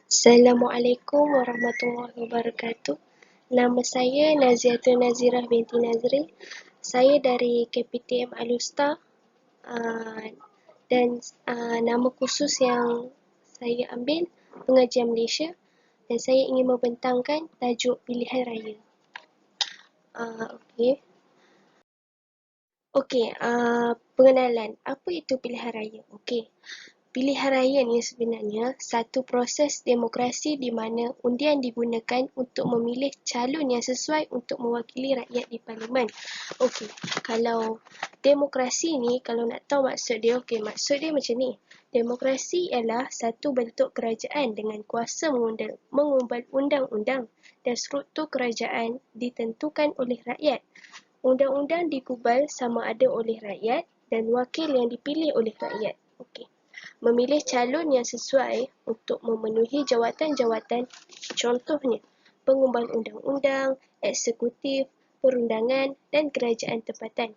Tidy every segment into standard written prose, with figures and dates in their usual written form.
Assalamualaikum warahmatullahi wabarakatuh. Nama saya Naziatul Nazirah binti Nazri. Saya dari KPTM Alustar dan nama khusus yang saya ambil Pengajian Malaysia dan saya ingin membentangkan tajuk pilihan raya. Pengenalan. Apa itu pilihan raya? Pilihan raya ni sebenarnya satu proses demokrasi di mana undian digunakan untuk memilih calon yang sesuai untuk mewakili rakyat di parlimen. Kalau demokrasi ni, kalau nak tahu maksud dia, maksud dia macam ni. Demokrasi ialah satu bentuk kerajaan dengan kuasa mengubah undang-undang dan struktur kerajaan ditentukan oleh rakyat. Undang-undang digubal sama ada oleh rakyat dan wakil yang dipilih oleh rakyat. Memilih calon yang sesuai untuk memenuhi jawatan-jawatan, contohnya pengubah undang-undang, eksekutif, perundangan dan kerajaan tempatan.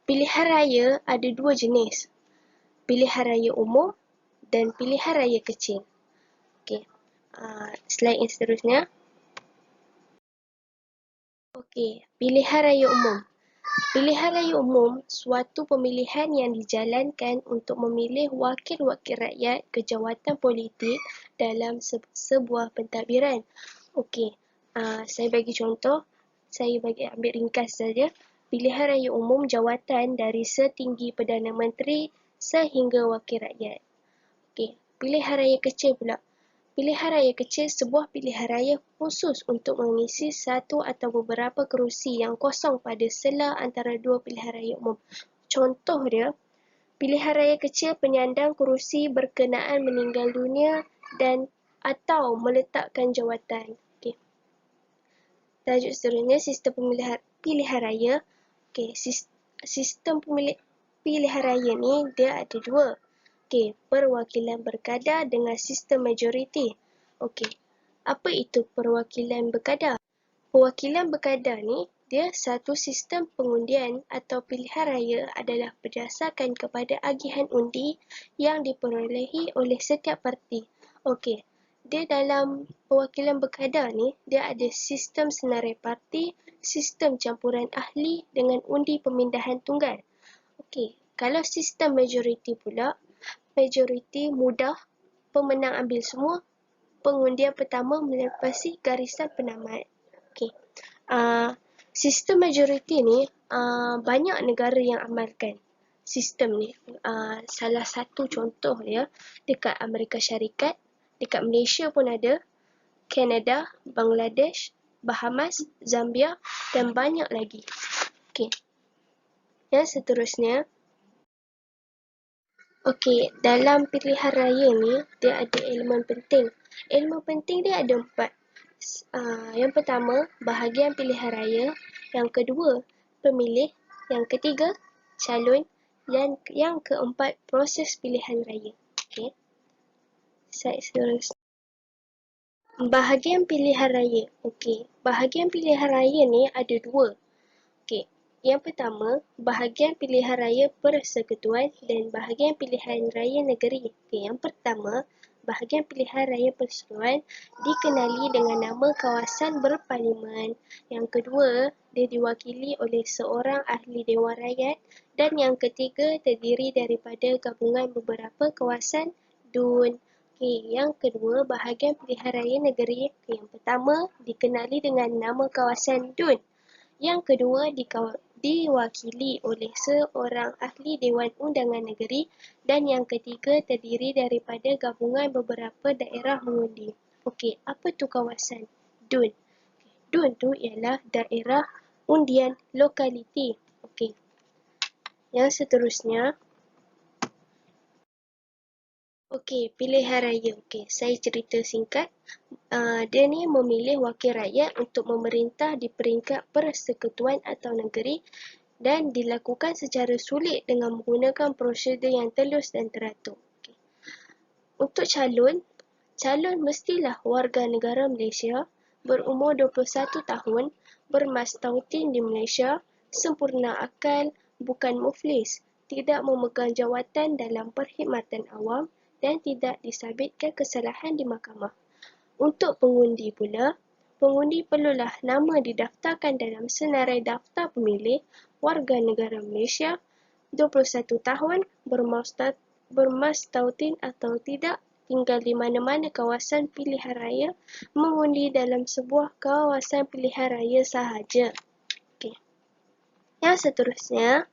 Pilihan raya ada dua jenis, pilihan raya umum dan pilihan raya kecil. Slide yang seterusnya. Pilihan raya umum. Pilihan raya umum suatu pemilihan yang dijalankan untuk memilih wakil-wakil rakyat ke jawatan politik dalam sebuah pentadbiran. Saya bagi contoh, saya bagi ambil ringkas saja. Pilihan raya umum jawatan dari setinggi Perdana Menteri sehingga wakil rakyat. Pilihan raya kecil pula. Pilihan raya kecil sebuah pilihan raya khusus untuk mengisi satu atau beberapa kerusi yang kosong pada sela antara dua pilihan raya umum. Contoh dia, pilihan raya kecil penyandang kerusi berkenaan meninggal dunia dan atau meletakkan jawatan. Tajuk seterusnya, sistem pilihan raya. Sistem pilihan raya ni dia ada dua. Perwakilan berkadar dengan sistem majoriti. Apa itu perwakilan berkadar? Perwakilan berkadar ni dia satu sistem pengundian atau pilihan raya adalah berdasarkan kepada agihan undi yang diperolehi oleh setiap parti. Dia dalam perwakilan berkadar ni, dia ada sistem senarai parti, sistem campuran ahli dengan undi pemindahan tunggal. Kalau sistem majoriti pula, majoriti mudah, pemenang ambil semua, pengundian pertama melepasi garisan penamat. Sistem majoriti ni banyak negara yang amalkan sistem ni. Salah satu contoh dia dekat Amerika Syarikat, dekat Malaysia pun ada, Kanada, Bangladesh, Bahamas, Zambia dan banyak lagi. Yang seterusnya, dalam pilihan raya ni dia ada elemen penting. Elemen penting dia ada 4. Yang pertama, bahagian pilihan raya. Yang kedua, pemilih. Yang ketiga, calon. Dan yang keempat, proses pilihan raya. Slide seterusnya. Bahagian pilihan raya. Bahagian pilihan raya ni ada dua. Yang pertama, bahagian pilihan raya persekutuan dan bahagian pilihan raya negeri. Yang pertama, bahagian pilihan raya persekutuan dikenali dengan nama kawasan berparlimen. Yang kedua, dia diwakili oleh seorang ahli Dewan Rakyat. Dan yang ketiga, terdiri daripada gabungan beberapa kawasan DUN. Yang kedua, bahagian pilihan raya negeri. Yang pertama, dikenali dengan nama kawasan DUN. Yang kedua, diwakili oleh seorang ahli Dewan Undangan Negeri dan yang ketiga terdiri daripada gabungan beberapa daerah mengundi. Apa tu kawasan DUN? DUN tu ialah daerah undian lokaliti. Yang seterusnya, pilihan raya. Saya cerita singkat. Dia ni memilih wakil rakyat untuk memerintah di peringkat persekutuan atau negeri dan dilakukan secara sulit dengan menggunakan prosedur yang telus dan teratur. Untuk calon mestilah warga negara Malaysia, berumur 21 tahun, bermastautin di Malaysia, sempurna akal, bukan muflis, tidak memegang jawatan dalam perkhidmatan awam dan tidak disabitkan kesalahan di mahkamah. Untuk pengundi pula, pengundi perlulah nama didaftarkan dalam senarai daftar pemilih warga negara Malaysia, 21 tahun, bermastautin atau tidak, tinggal di mana-mana kawasan pilihan raya, mengundi dalam sebuah kawasan pilihan raya sahaja. Okey. Yang seterusnya,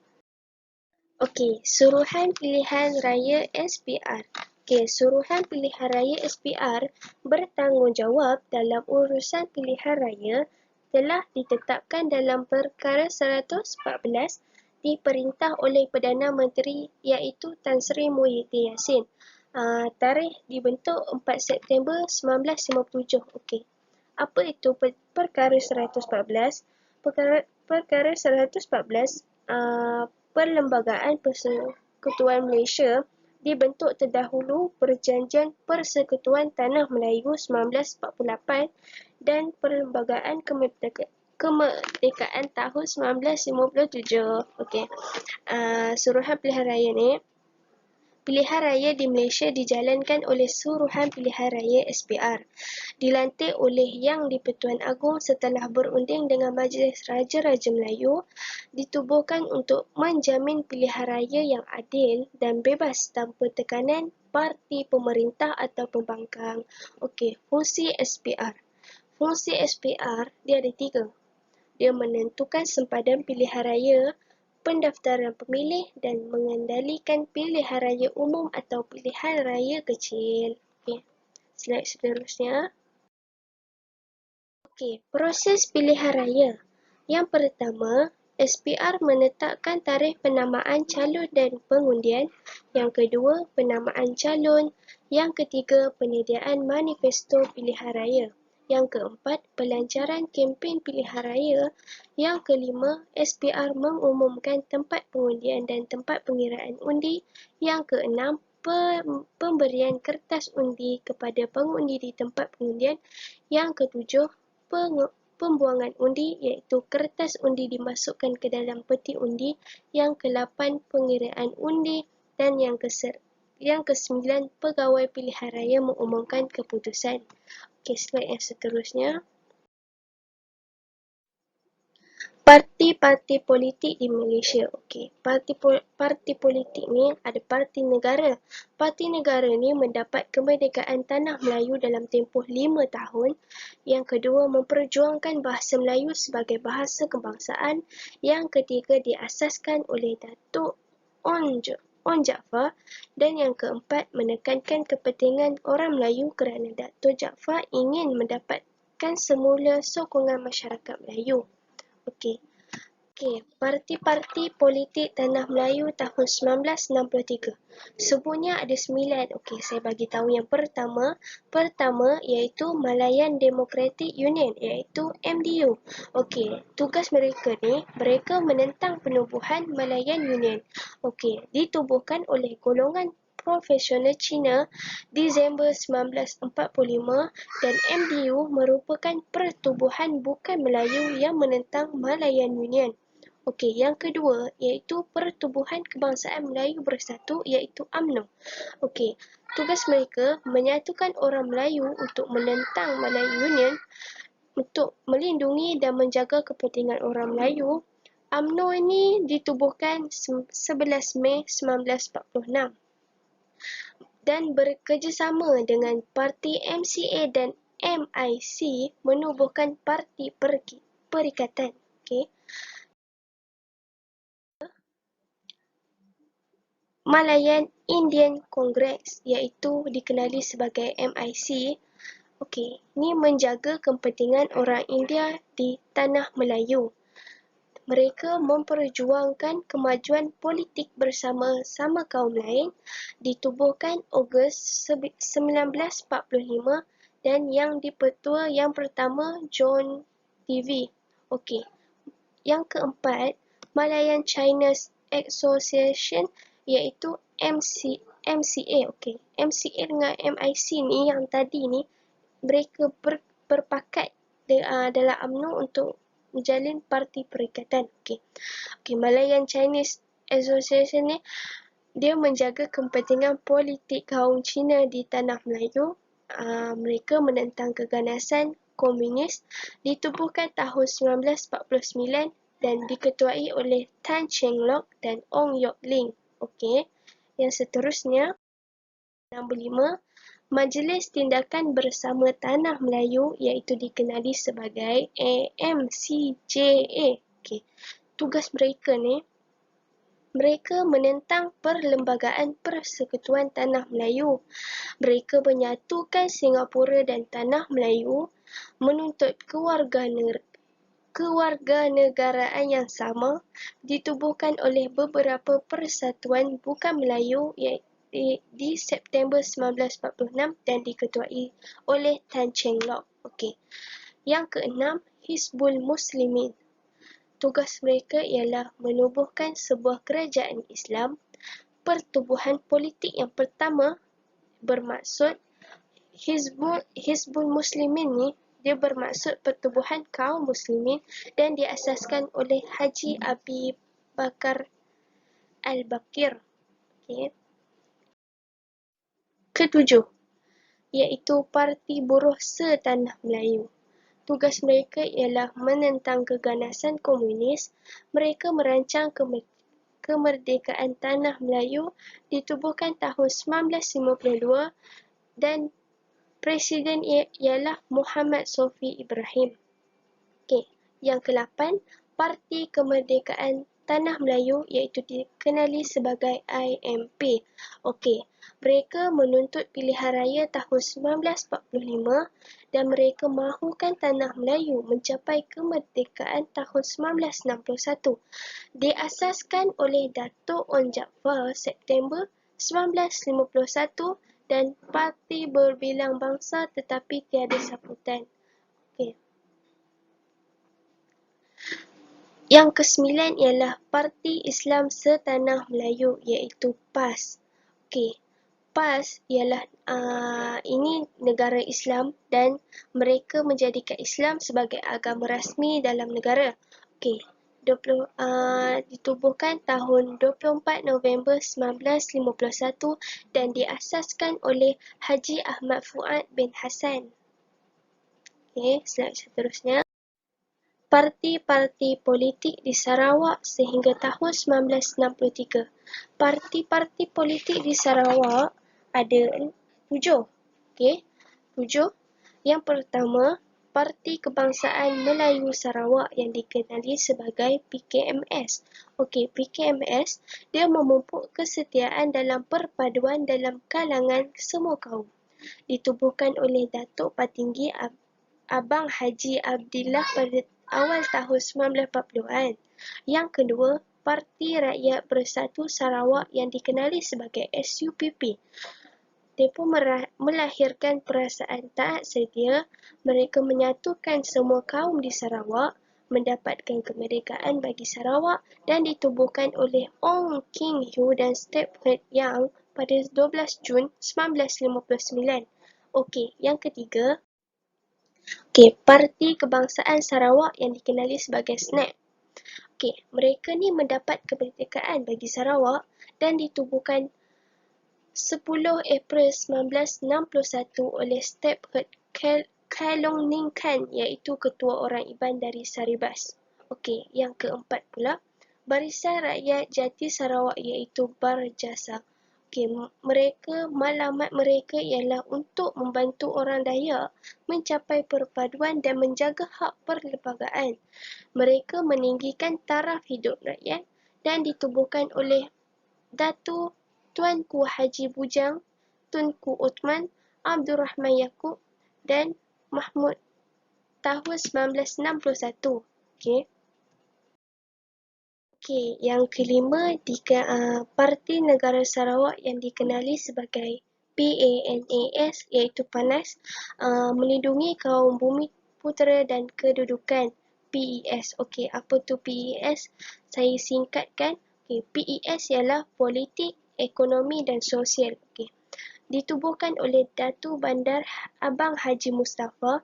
Suruhan Pilihan Raya SPR. Suruhan Pilihan Raya SPR bertanggungjawab dalam urusan pilihan raya telah ditetapkan dalam Perkara 114 diperintah oleh Perdana Menteri iaitu Tan Sri Muhyiddin Yassin. Tarikh dibentuk 4 September 1957. Apa itu Perkara 114? Perkara 114 Perlembagaan Persekutuan Malaysia dibentuk terdahulu Perjanjian Persekutuan Tanah Melayu 1948 dan Perlembagaan Kemerdekaan tahun 1957. Suruhan pilihan raya ni, pilihan raya di Malaysia dijalankan oleh Suruhan Pilihan Raya SPR, dilantik oleh Yang di-Pertuan Agong setelah berunding dengan Majlis Raja-Raja Melayu, ditubuhkan untuk menjamin pilihan raya yang adil dan bebas tanpa tekanan parti pemerintah atau pembangkang. Fungsi SPR. Fungsi SPR dia ada 3. Dia menentukan sempadan pilihan raya, pendaftaran pemilih dan mengendalikan pilihan raya umum atau pilihan raya kecil. Slide seterusnya. Proses pilihan raya. Yang pertama, SPR menetapkan tarikh penamaan calon dan pengundian. Yang kedua, penamaan calon. Yang ketiga, penyediaan manifesto pilihan raya. Yang keempat, pelancaran kempen pilihan raya. Yang kelima, SPR mengumumkan tempat pengundian dan tempat pengiraan undi. Yang keenam, pemberian kertas undi kepada pengundi di tempat pengundian. Yang ketujuh, pembuangan undi iaitu kertas undi dimasukkan ke dalam peti undi. Yang ke-8, pengiraan undi. Dan yang ke-9, pegawai pilihan raya mengumumkan keputusan. Slide yang seterusnya. Parti-parti politik di Malaysia. Parti politik ni ada parti negara. Parti negara ni mendapat kemerdekaan Tanah Melayu dalam tempoh 5 tahun. Yang kedua, memperjuangkan bahasa Melayu sebagai bahasa kebangsaan. Yang ketiga, diasaskan oleh Datuk On Jaafar. Dan yang keempat, menekankan kepentingan orang Melayu kerana Datuk Jaafar ingin mendapatkan semula sokongan masyarakat Melayu. Parti-parti politik Tanah Melayu tahun 1963. Sebenarnya ada 9. Saya bagi tahu yang pertama. Pertama iaitu Malayan Democratic Union iaitu MDU. Tugas mereka ni, mereka menentang penubuhan Malayan Union. Ditubuhkan oleh golongan profesional Cina Disember 1945 dan MDU merupakan pertubuhan bukan Melayu yang menentang Malayan Union. Yang kedua iaitu Pertubuhan Kebangsaan Melayu Bersatu iaitu UMNO. Tugas mereka menyatukan orang Melayu untuk menentang Malayan Union untuk melindungi dan menjaga kepentingan orang Melayu. UMNO ini ditubuhkan 11 Mei 1946 dan bekerjasama dengan parti MCA dan MIC menubuhkan Parti Perikatan. Malayan Indian Congress iaitu dikenali sebagai MIC. Ini menjaga kepentingan orang India di Tanah Melayu. Mereka memperjuangkan kemajuan politik bersama-sama kaum lain. Ditubuhkan Ogos 1945 dan yang dipertua yang pertama John TV. Yang keempat, Malayan Chinese Association iaitu MCA. MCA dengan MIC ni yang tadi ni, mereka berpakat dalam UMNO untuk menjalin parti perikatan. Malayan Chinese Association ni Dia menjaga kepentingan politik kaum Cina di tanah Melayu. Mereka menentang keganasan komunis, ditubuhkan tahun 1949 dan diketuai oleh Tan Cheng Lock dan Ong Yok Ling. Okey. Yang seterusnya, 65, Majlis Tindakan Bersama Tanah Melayu iaitu dikenali sebagai AMCJA. Okey. Tugas mereka ni, mereka menentang Perlembagaan Persekutuan Tanah Melayu. Mereka menyatukan Singapura dan Tanah Melayu, menuntut kewarganegaraan yang sama, ditubuhkan oleh beberapa persatuan bukan Melayu di September 1946 dan diketuai oleh Tan Cheng Lock. Okey. Yang keenam, Hizbul Muslimin. Tugas mereka ialah menubuhkan sebuah kerajaan Islam. Pertubuhan politik yang pertama bermaksud Hizbul Muslimin ni, dia bermaksud pertubuhan kaum muslimin dan diasaskan oleh Haji Abi Bakar Al-Bakir. Okay. Ketujuh, iaitu Parti Buruh Setanah Melayu. Tugas mereka ialah menentang keganasan komunis. Mereka merancang kemerdekaan Tanah Melayu, ditubuhkan tahun 1952 dan Presiden ialah Muhammad Sofi Ibrahim. Okey, yang ke-8, Parti Kemerdekaan Tanah Melayu iaitu dikenali sebagai IMP. Okey, mereka menuntut pilihan raya tahun 1945 dan mereka mahukan Tanah Melayu mencapai kemerdekaan tahun 1961. Diasaskan oleh Dato' Onn Jaafar September 1951 dan parti berbilang bangsa tetapi tiada sambutan. Okay. Yang ke-9 ialah Parti Islam Setanah Melayu iaitu PAS. Okey. PAS ialah ini negara Islam dan mereka menjadikan Islam sebagai agama rasmi dalam negara. Okey. Ditubuhkan tahun 24 November 1951 dan diasaskan oleh Haji Ahmad Fuad bin Hassan. Okey, slide seterusnya. Parti-parti politik di Sarawak sehingga tahun 1963. Parti-parti politik di Sarawak ada 7. Okey, 7. Yang pertama, Parti Kebangsaan Melayu Sarawak yang dikenali sebagai PKMS. Okey, PKMS dia memupuk kesetiaan dalam perpaduan dalam kalangan semua kaum. Ditubuhkan oleh Datuk Patinggi Abang Haji Abdillah pada awal tahun 1940-an. Yang kedua, Parti Rakyat Bersatu Sarawak yang dikenali sebagai SUPP. Mereka melahirkan perasaan taat sedia. Mereka menyatukan semua kaum di Sarawak, mendapatkan kemerdekaan bagi Sarawak dan ditubuhkan oleh Ong King Hu dan Stephen Young pada 12 Jun 1959. Okey, yang ketiga, Parti Kebangsaan Sarawak yang dikenali sebagai SNAP. Okey, mereka ni mendapat kemerdekaan bagi Sarawak dan ditubuhkan 10 April 1961 oleh Stephen Kalong Ningkan iaitu Ketua Orang Iban dari Saribas. Okey, yang keempat pula, Barisan Rakyat Jati Sarawak iaitu Barjasa. Okey, matlamat mereka ialah untuk membantu orang Dayak mencapai perpaduan dan menjaga hak perlembagaan. Mereka meninggikan taraf hidup rakyat dan ditubuhkan oleh Datuk Tuanku Haji Bujang, Tunku Uthman, Abdul Rahman Yaakob dan Mahmud tahun 1961. Okey. Okey, yang kelima, Parti Negara Sarawak yang dikenali sebagai PANAS iaitu PANAS, melindungi kaum bumi putera dan kedudukan. PES. Okey, apa tu PES? Saya singkatkan. Okey, PES ialah politik, ekonomi dan sosial. Okey. Ditubuhkan oleh Datuk Bandar Abang Haji Mustafa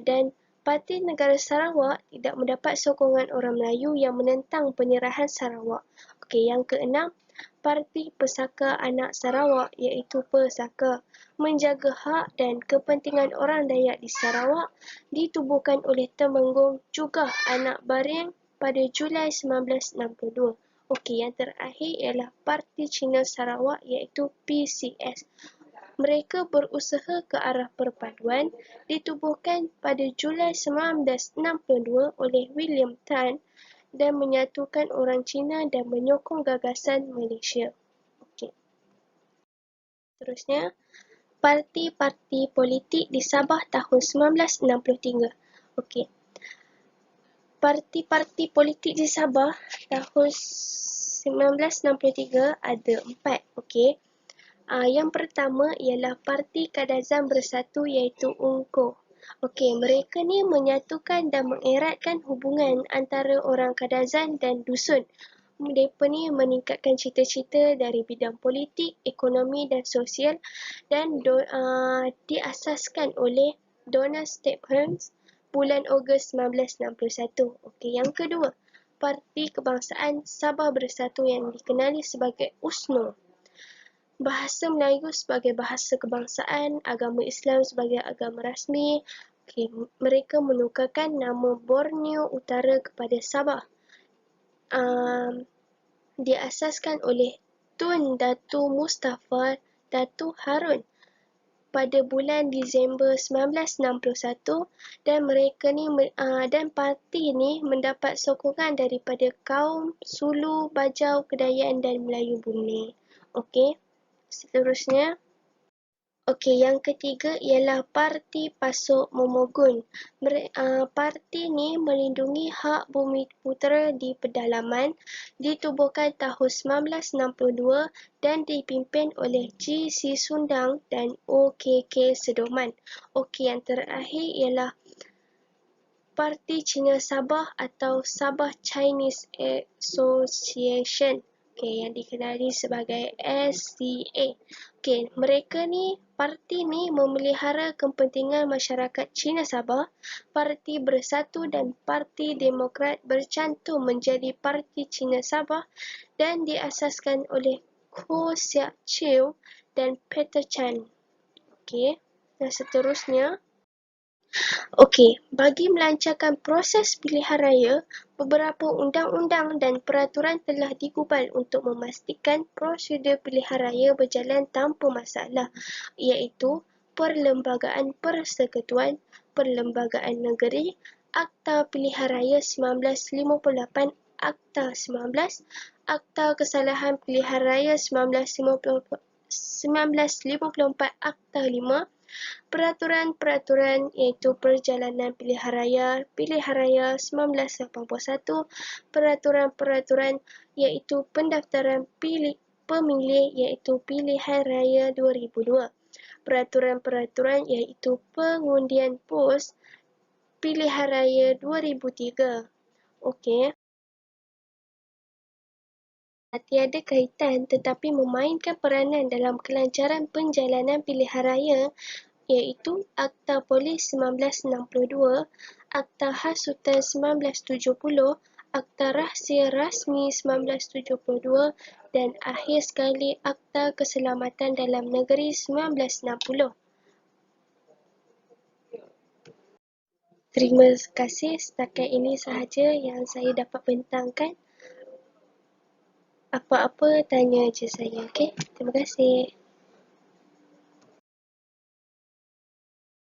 dan Parti Negara Sarawak tidak mendapat sokongan orang Melayu yang menentang penyerahan Sarawak. Okey, yang keenam, Parti Pesaka Anak Sarawak iaitu Pesaka menjaga hak dan kepentingan orang Dayak di Sarawak ditubuhkan oleh Temenggung juga Anak Baring pada Julai 1962. Okey, yang terakhir ialah Parti Cina Sarawak iaitu PCS. Mereka berusaha ke arah perpaduan, ditubuhkan pada Julai 1962 oleh William Tan dan menyatukan orang Cina dan menyokong gagasan Malaysia. Okey. Terusnya, parti-parti politik di Sabah tahun 1963. Okey. Parti-parti politik di Sabah tahun 1963 ada 4. Okey. Yang pertama ialah Parti Kadazan Bersatu iaitu UNKO. Okey, mereka ni menyatukan dan mengeratkan hubungan antara orang Kadazan dan dusun. Mereka ni meningkatkan cita-cita dari bidang politik, ekonomi dan sosial dan diasaskan oleh Donald Staples bulan Ogos 1961. Okey, yang kedua, Parti Kebangsaan Sabah Bersatu yang dikenali sebagai USNO. Bahasa Melayu sebagai bahasa kebangsaan, agama Islam sebagai agama rasmi. Okay, mereka menukarkan nama Borneo Utara kepada Sabah. Diasaskan oleh Tun Datu Mustafa Datu Harun pada bulan Disember 1961 dan mereka ni dan parti ni mendapat sokongan daripada kaum Sulu, Bajau, Kedayan dan Melayu Bumi. Okey. Seterusnya, yang ketiga ialah Parti Pasok Momogun. Parti ni melindungi hak bumi putera di pedalaman, ditubuhkan tahun 1962 dan dipimpin oleh G. C. Sundang dan OKK Sedoman. Yang terakhir ialah Parti Cina Sabah atau Sabah Chinese Association. Yang dikenali sebagai SCA. Mereka ni, parti ni memelihara kepentingan masyarakat Cina Sabah. Parti Bersatu dan Parti Demokrat bercantum menjadi Parti Cina Sabah dan diasaskan oleh Koh Siak Chew dan Peter Chan. Dan seterusnya, bagi melancarkan proses pilihan raya, beberapa undang-undang dan peraturan telah digubal untuk memastikan prosedur pilihan raya berjalan tanpa masalah, iaitu Perlembagaan Persekutuan, Perlembagaan Negeri, Akta Pilihan Raya 1958, Akta 19, Akta Kesalahan Pilihan Raya 1954, Akta 5, peraturan-peraturan iaitu Perjalanan Pilihan Raya 1981, peraturan-peraturan iaitu Pendaftaran Pemilih iaitu Pilihan Raya 2002, peraturan-peraturan iaitu Pengundian Pos Pilihan Raya 2003. Tiada kaitan tetapi memainkan peranan dalam kelancaran penjalanan pilihan raya iaitu Akta Polis 1962, Akta Hasutan 1970, Akta Rahsia Rasmi 1972 dan akhir sekali Akta Keselamatan Dalam Negeri 1960. Terima kasih, setakat ini sahaja yang saya dapat bentangkan. Apa-apa tanya je saya, okey? Terima kasih.